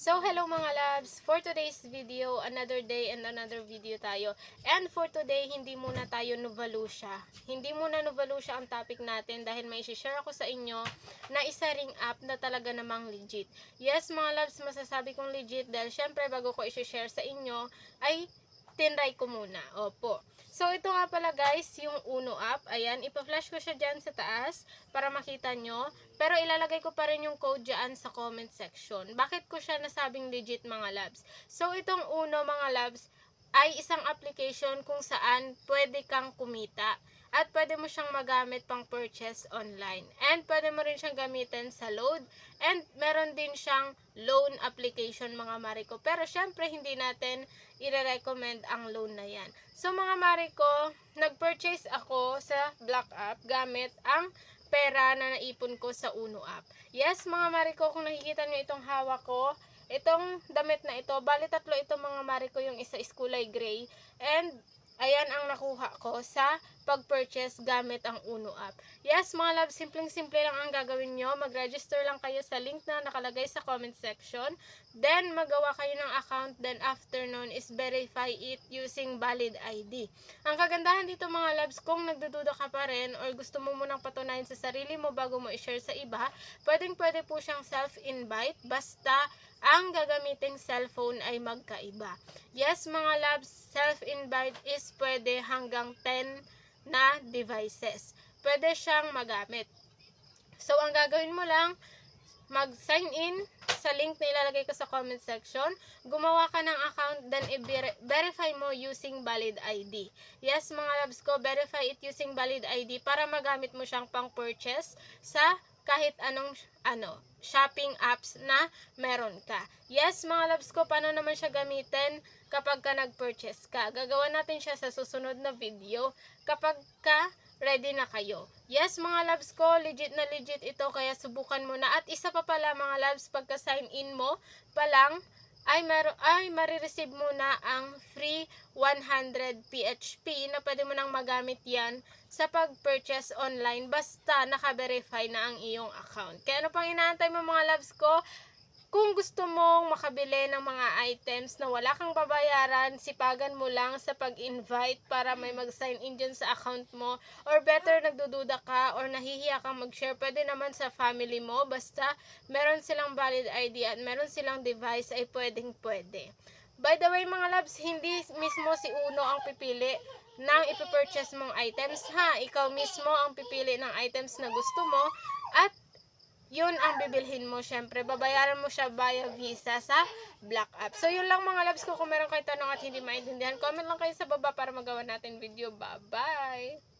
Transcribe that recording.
So, hello mga loves! For today's video, another day and another video tayo. And for today, hindi muna tayo Nuvalucia. Hindi muna Nuvalucia ang topic natin dahil may share ako sa inyo na isa ring app na talaga namang legit. Yes mga loves, masasabi kong legit dahil syempre bago ko i-share sa inyo ay tinry ko muna. Opo. So, ito nga pala guys, yung Uno app. Ayan, ipa-flash ko siya dyan sa taas para makita nyo. Pero ilalagay ko pa rin yung code dyan sa comment section. Bakit ko siya nasabing legit mga labs? So, itong Uno mga labs ay isang application kung saan pwede kang kumita. At pwede mo siyang magamit pang purchase online. And pwede mo rin siyang gamitin sa load. And meron din siyang loan application mga mariko. Pero syempre hindi natin i-recommend ang loan na yan. So mga mariko, nag-purchase ako sa Black App gamit ang pera na naipon ko sa Uno app. Yes mga mariko, kung nakikita nyo itong hawak ko, itong damit na ito, bali tatlo ito mga mariko, yung isa is kulay gray. And ayan ang nakuha ko sa pag-purchase gamit ang Uno app. Yes, mga love, simpleng-simple lang ang gagawin nyo. Mag-register lang kayo sa link na nakalagay sa comment section. Then, magawa kayo ng account. Then, after nun is verify it using valid ID. Ang kagandahan dito mga loves, kung nagdududa ka pa rin or gusto mo munang patunayan sa sarili mo bago mo i-share sa iba, pwedeng-pwede po siyang self-invite basta ang gagamiting cellphone ay magkaiba. Yes, mga loves, self-invite is pwede hanggang 10 na devices. Pwede siyang magamit. So, ang gagawin mo lang, mag-sign in sa link na ilalagay ko sa comment section. Gumawa ka ng account, then i-verify mo using valid ID. Yes, mga loves ko, verify it using valid ID para magamit mo siyang pang-purchase sa kahit anong shopping apps na meron ka. Yes, mga loves ko, paano naman siya gamitin kapag ka nag-purchase ka? Gagawa natin siya sa susunod na video kapag ka ready na kayo. Yes, mga loves ko, legit na legit ito, kaya subukan mo na. At isa pa pala mga loves, pagka sign in mo pa lang, ay marireceive mo na ang free 100 PHP na pwede mo nang magamit yan sa pag-purchase online basta naka-verify na ang iyong account. Kaya ano pang inaantay mo mga loves ko? Kung gusto mong makabili ng mga items na wala kang babayaran, sipagan mo lang sa pag-invite para may mag-sign in dyan sa account mo. Or better, nagdududa ka or nahihiya kang mag-share, pwede naman sa family mo. Basta meron silang valid ID at meron silang device ay pwedeng-pwede. By the way mga loves, hindi mismo si Uno ang pipili ng ipipurchase mong items ha. Ikaw mismo ang pipili ng items na gusto mo at yun ang bibilhin mo. Syempre, babayaran mo siya via Visa sa Black App. So, yun lang mga loves ko. Kung meron kayo tanong at hindi maintindihan, comment lang kayo sa baba para magawa natin video. Bye-bye!